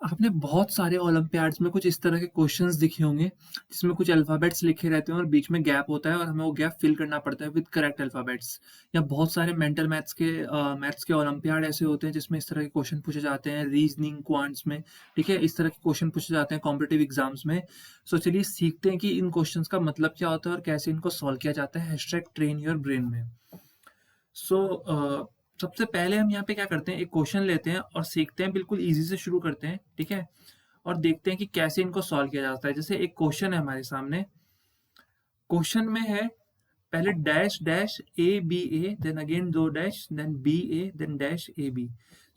आपने बहुत सारे ओलंपियाड्स में कुछ इस तरह के क्वेश्चंस दिखे होंगे जिसमें कुछ अल्फ़ाबेट्स लिखे रहते हैं और बीच में गैप होता है और हमें वो गैप फिल करना पड़ता है विद करेक्ट अल्फ़ाबेट्स। या बहुत सारे मेंटल मैथ्स के ओलंपियाड ऐसे होते हैं जिसमें इस तरह के क्वेश्चन पूछे जाते हैं रीजनिंग क्वांट्स में। ठीक है, इस तरह के क्वेश्चन पूछे जाते हैं कॉम्पिटिटिव एग्जाम्स में। सो चलिए सीखते हैं कि इन क्वेश्चंस का मतलब क्या होता है और कैसे इनको सॉल्व किया जाता है हैशटैग ट्रेन योर ब्रेन में। सो सबसे पहले हम यहाँ पे क्या करते हैं, एक क्वेश्चन लेते हैं और सीखते हैं, बिल्कुल इजी से शुरू करते हैं। ठीक है, और देखते हैं कि कैसे इनको सॉल्व किया जाता है। जैसे एक क्वेश्चन है हमारे सामने, क्वेश्चन में है पहले dash dash A B A, then again दो dash, then B A, then dash A B.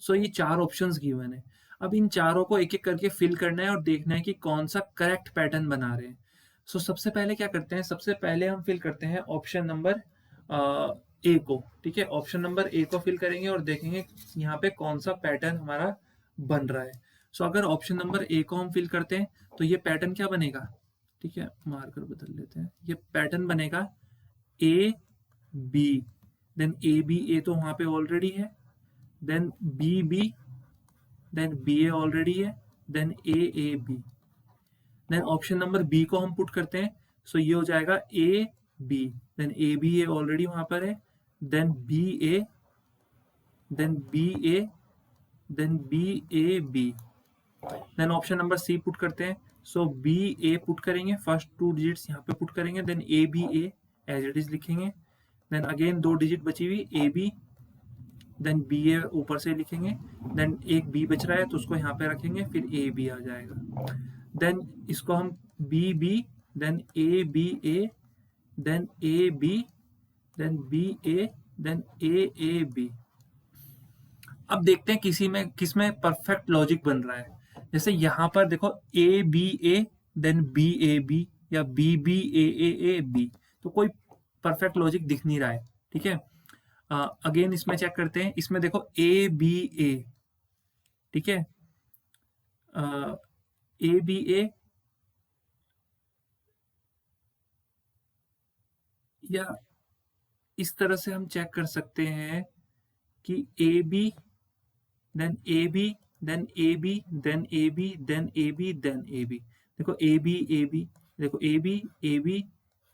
So ये चार ऑप्शंस गिवन है। अब इन चारों को एक एक करके फिल करना है और देखना है कि कौन सा करेक्ट पैटर्न बना रहे हैं। सो सबसे पहले क्या करते हैं, सबसे पहले हम फिल करते हैं ऑप्शन नंबर ए को। ठीक है, ऑप्शन नंबर ए को फिल करेंगे और देखेंगे यहाँ पे कौन सा पैटर्न हमारा बन रहा है। सो अगर ऑप्शन नंबर ए को हम फिल करते हैं तो ये पैटर्न क्या बनेगा। ठीक है, मार्कर बदल लेते हैं। ये पैटर्न बनेगा A B, then A B, A तो वहां पे ऑलरेडी है, then B B, then B A already है, then A B. Then option number B को हम पुट करते हैं। सो ये हो जाएगा A B, then A B A already वहां पर है, then B A, then B A, then B A B. Then option number C put करते हैं। सो बी ए पुट करेंगे, फर्स्ट टू डिजिट्स यहाँ पे पुट करेंगे, then A B A as it is लिखेंगे, देन अगेन दो digit बची हुई A B, then B A ऊपर से लिखेंगे, देन एक बी बच रहा है तो उसको यहाँ पे रखेंगे, फिर ए बी आ जाएगा। देन इसको हम B B, then A, then A B, then B A, then A B. अब देखते हैं किस में परफेक्ट लॉजिक बन रहा है। जैसे यहाँ पर देखो A B A, then B A B, या बी ए बी, तो कोई परफेक्ट लॉजिक दिख नहीं रहा है। ठीक है, अगेन इसमें चेक करते हैं, इसमें देखो ए बी ए। ठीक है, ए बी ए, या इस तरह से हम चेक कर सकते हैं कि A B, then A B, then A B, then A B, then A B, then A B. देखो ए बी ए बी, देखो A B A B,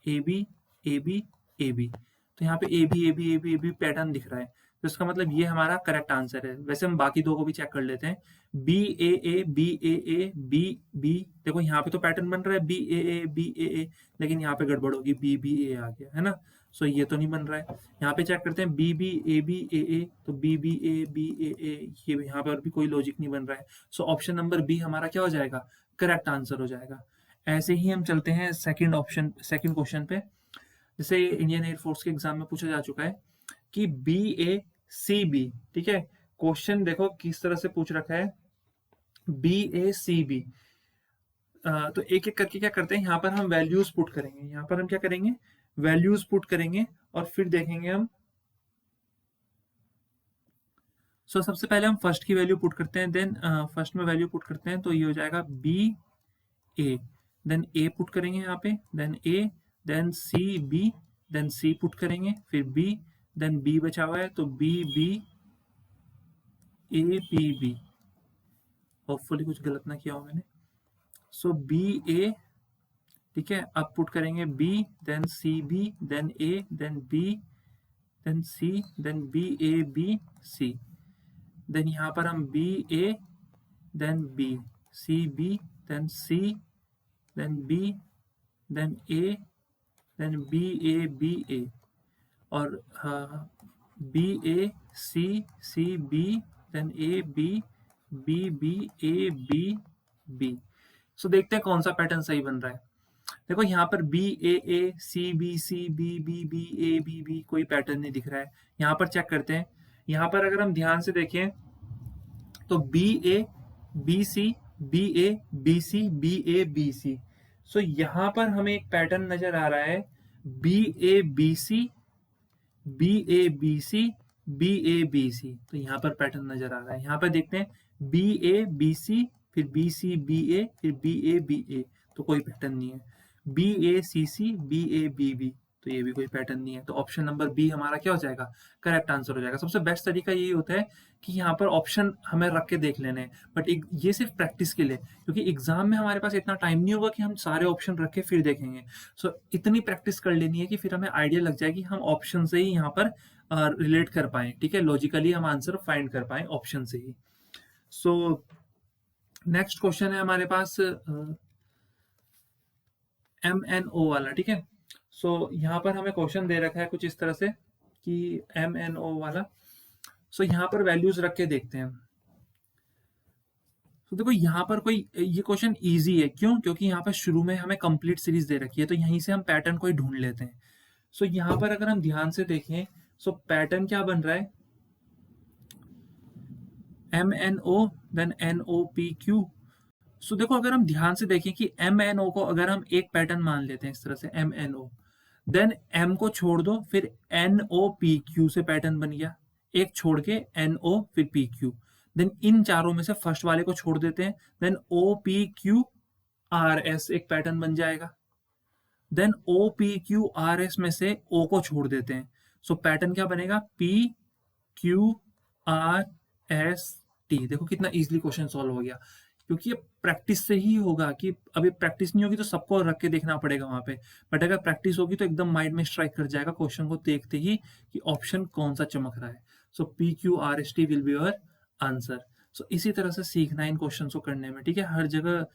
A B A B, A B. तो यहाँ पे A B A B A B A B pattern दिख रहा है, तो इसका मतलब ये हमारा करेक्ट आंसर है। वैसे हम बाकी दो को भी चेक कर लेते हैं। B A B A B B, देखो यहाँ पे तो पैटर्न बन रहा है बी ए बी ए, लेकिन यहाँ पे गड़बड़ होगी, बी बी ए आ गया है ना। सो ये तो नहीं बन रहा है। यहाँ पे चेक करते हैं बी बी ए, तो बी बी ए, ये यहाँ पर भी कोई लॉजिक नहीं बन रहा है। सो ऑप्शन नंबर बी हमारा क्या हो जाएगा, करेक्ट आंसर हो जाएगा। ऐसे ही हम चलते हैं सेकंड क्वेश्चन पे। जैसे इंडियन एयरफोर्स के एग्जाम में पूछा जा चुका है कि बी ए सी बी। ठीक है, क्वेश्चन देखो किस तरह से पूछ रखा है, बी ए सी बी। तो एक एक करके क्या करते हैं, यहाँ पर हम वैल्यूज पुट करेंगे, यहाँ पर हम क्या करेंगे, वैल्यूज पुट करेंगे और फिर देखेंगे हम। सबसे पहले हम फर्स्ट की वैल्यू पुट करते हैं, देन फर्स्ट में वैल्यू पुट करते हैं तो ये हो जाएगा B A, then A put करेंगे यहाँ पे, then A, then C B, then C put करेंगे, फिर बी, देन बी बचा हुआ है तो B B A B B. Hopefully कुछ गलत ना किया हो मैंने। सो बी ए, ठीक है, अब पुट करेंगे B, then C B, then A, then B, then C, then B A B C. Then यहाँ पर हम B A, then B, C B, then C, then B, then A, then B A B A, और B A C B, then A B, B A B B. So देखते हैं कौन सा pattern सही बन रहा है। देखो यहाँ पर B A C B B A B B, कोई पैटर्न नहीं दिख रहा है। यहाँ पर चेक करते हैं, यहाँ पर अगर हम ध्यान से देखें तो B A B C, B A B C, B A B C. So यहाँ पर हमें एक पैटर्न नजर आ रहा है, B A B C, B A B C, B A B C. तो यहाँ पर पैटर्न नजर आ रहा है। यहाँ पर देखते हैं बी ए बी सी, फिर बी सी बी ए, फिर बी ए बी ए, तो कोई पैटर्न नहीं है। B A C C, B A B B, तो ये भी कोई पैटर्न नहीं है, तो ऑप्शन नंबर बी हमारा क्या हो जाएगा, करेक्ट आंसर हो जाएगा। सबसे बेस्ट तरीका यही होता है कि यहाँ पर ऑप्शन हमें रख के देख लेने हैं, बट ये सिर्फ प्रैक्टिस के लिए, क्योंकि एग्जाम में हमारे पास इतना टाइम नहीं होगा कि हम सारे ऑप्शन रख के फिर देखेंगे। सो इतनी प्रैक्टिस कर लेनी है कि फिर हमें आइडिया लग जाए कि हम ऑप्शन से ही यहाँ पर रिलेट कर पाए, ठीक है, लॉजिकली हम आंसर फाइंड कर पाए ऑप्शन से ही। सो नेक्स्ट क्वेश्चन है हमारे पास MNO वाला, ठीक है। सो यहाँ पर हमें क्वेश्चन दे रखा है कुछ इस तरह से कि MNO वाला। सो यहाँ पर वैल्यूज रख के देखते हैं। तो देखो यहाँ पर कोई ये क्वेश्चन इजी है, क्यों, क्योंकि यहाँ पर शुरू में हमें कंप्लीट सीरीज दे रखी है, तो यहीं से हम पैटर्न कोई ढूंढ लेते हैं। सो यहाँ पर अगर हम ध्यान से देखें, सो पैटर्न क्या बन रहा है, MNO देन NOPQ। सो देखो अगर हम ध्यान से देखें कि MNO को अगर हम एक पैटर्न मान लेते हैं इस तरह से MNO, देन M को छोड़ दो, फिर NOPQ से पैटर्न बन गया, एक छोड़ के NO फिर PQ, देन इन चारों में से फर्स्ट वाले को छोड़ देते हैं, देन OPQRS एक पैटर्न बन जाएगा, देन OPQRS में से O को छोड़ देते हैं, सो पैटर्न क्या बनेगा, PQRST। देखो कितना इजीली क्वेश्चन सॉल्व हो गया, क्योंकि ये प्रैक्टिस से ही होगा। कि अभी प्रैक्टिस नहीं होगी तो सबको रख के देखना पड़ेगा वहां पे, बट अगर प्रैक्टिस होगी तो एकदम माइंड में स्ट्राइक कर जाएगा क्वेश्चन को देखते ही कि ऑप्शन कौन सा चमक रहा है। So PQRST will be your answer. So इसी तरह से सीखना है इन क्वेश्चन को करने में, ठीक है। हर जगह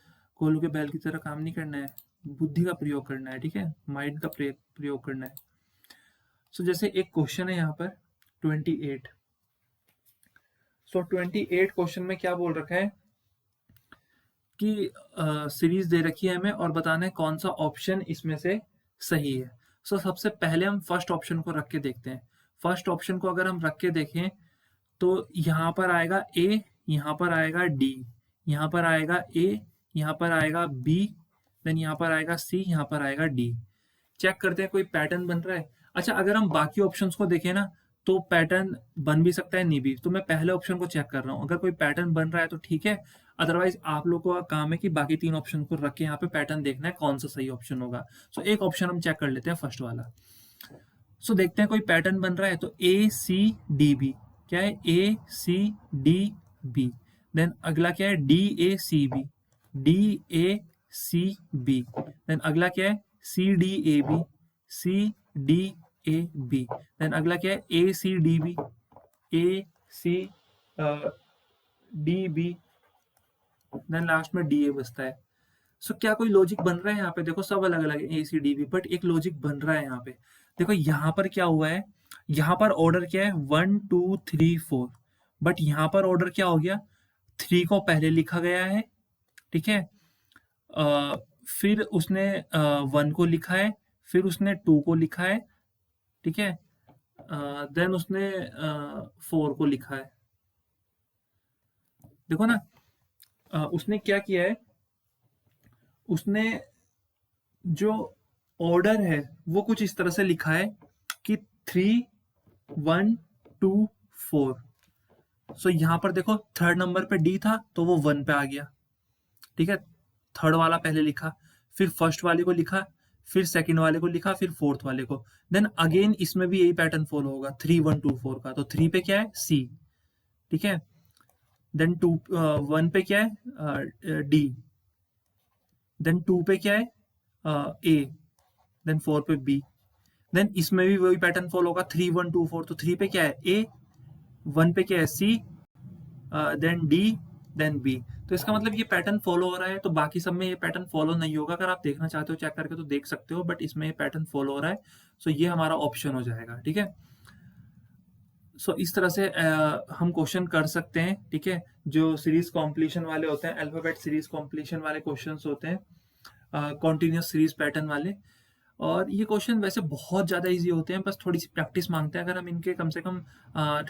कोल्हू के बैल की तरह काम नहीं करना है, बुद्धि का प्रयोग करना है, ठीक है, माइंड का प्रयोग करना है। सो जैसे एक क्वेश्चन है यहाँ पर 28। सो 28 क्वेश्चन में क्या बोल रखा है कि सीरीज दे रखी है हमें और बताना है कौन सा ऑप्शन इसमें से सही है। सो सबसे पहले हम फर्स्ट ऑप्शन को रख के देखते हैं। फर्स्ट ऑप्शन को अगर हम रख के देखें तो यहाँ पर आएगा A, यहाँ पर आएगा D, यहाँ पर आएगा A, यहाँ पर आएगा B, देन यहाँ पर आएगा C, यहाँ पर आएगा D। चेक करते हैं कोई पैटर्न बन रहा है। अच्छा, अगर हम बाकी ऑप्शंस को देखें ना तो पैटर्न बन भी सकता है, नहीं भी, तो मैं पहले ऑप्शन को चेक कर रहा हूँ। अगर कोई पैटर्न बन रहा है तो ठीक है, अदरवाइज आप लोगों का काम है कि बाकी तीन ऑप्शन को रख के यहाँ पे पैटर्न देखना है कौन सा सही ऑप्शन होगा। सो एक ऑप्शन हम चेक कर लेते हैं, फर्स्ट वाला। सो देखते हैं कोई पैटर्न बन रहा है तो ACDB क्या है, ACDB। देन अगला क्या है, DACB, DACB। देन अगला क्या है, CDAB, CDAB। देन अगला क्या है, ACDB, ACDB। देन लास्ट में DA बचता है। सो क्या कोई लॉजिक बन रहा है यहाँ पे, देखो सब अलग अलग है ACDB, बट एक लॉजिक बन रहा है यहाँ पे। देखो यहाँ पर क्या हुआ है, यहाँ पर ऑर्डर क्या है 1 2 3 4, बट यहाँ पर ऑर्डर क्या हो गया, 3 को पहले लिखा गया है, ठीक है, फिर उसने 1 को लिखा है, फिर उसने 2 को लिखा है, ठीक है, देन उसने 4 को लिखा है। देखो ना, उसने क्या किया है, उसने जो ऑर्डर है वो कुछ इस तरह से लिखा है कि 3 1 2 4। सो यहां पर देखो थर्ड नंबर पे D था तो वो 1 पे आ गया, ठीक है, थर्ड वाला पहले लिखा, फिर फर्स्ट वाले को लिखा, फिर सेकंड वाले को लिखा, फिर फोर्थ वाले को। देन अगेन इसमें भी यही पैटर्न फॉलो होगा 3 1 2 4 का। तो 3 पे क्या है, C, ठीक है, देन 1 पे क्या है, D, देन 2 पे क्या है, A, देन 4 पे B। देन इसमें भी वही पैटर्न फॉलो होगा 3 1 2 4। तो 3 पे क्या है A, 1 पे क्या है C, then D, then B। तो इसका मतलब ये पैटर्न फॉलो हो रहा है, तो बाकी सब में ये पैटर्न फॉलो नहीं होगा। अगर आप देखना चाहते हो चेक करके तो देख सकते हो, बट इसमें ये पैटर्न फॉलो हो रहा है, सो ये हमारा ऑप्शन हो जाएगा, ठीक है। सो इस तरह से हम क्वेश्चन कर सकते हैं, ठीक है। जो सीरीज कॉम्प्लीशन वाले होते हैं, अल्फाबेट सीरीज कॉम्प्लीशन वाले क्वेश्चंस होते हैं, कॉन्टिन्यूस सीरीज पैटर्न वाले। और ये क्वेश्चन वैसे बहुत ज़्यादा इजी होते हैं, बस थोड़ी सी प्रैक्टिस मांगते हैं। अगर हम इनके कम से कम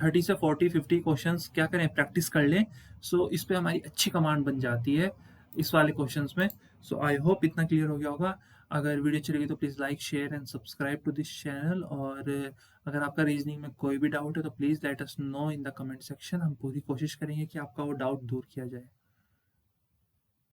30 से 40 50 क्वेश्चंस क्या करें, प्रैक्टिस कर लें, सो इस पे हमारी अच्छी कमांड बन जाती है इस वाले क्वेश्चंस में। सो आई होप इतना क्लियर हो गया होगा। अगर वीडियो अच्छी लगी तो please like share and subscribe to this channel. और अगर आपका रीजनिंग में कोई भी डाउट है तो please let us know in the comment section. हम पूरी कोशिश करेंगे कि आपका वो डाउट दूर किया जाए।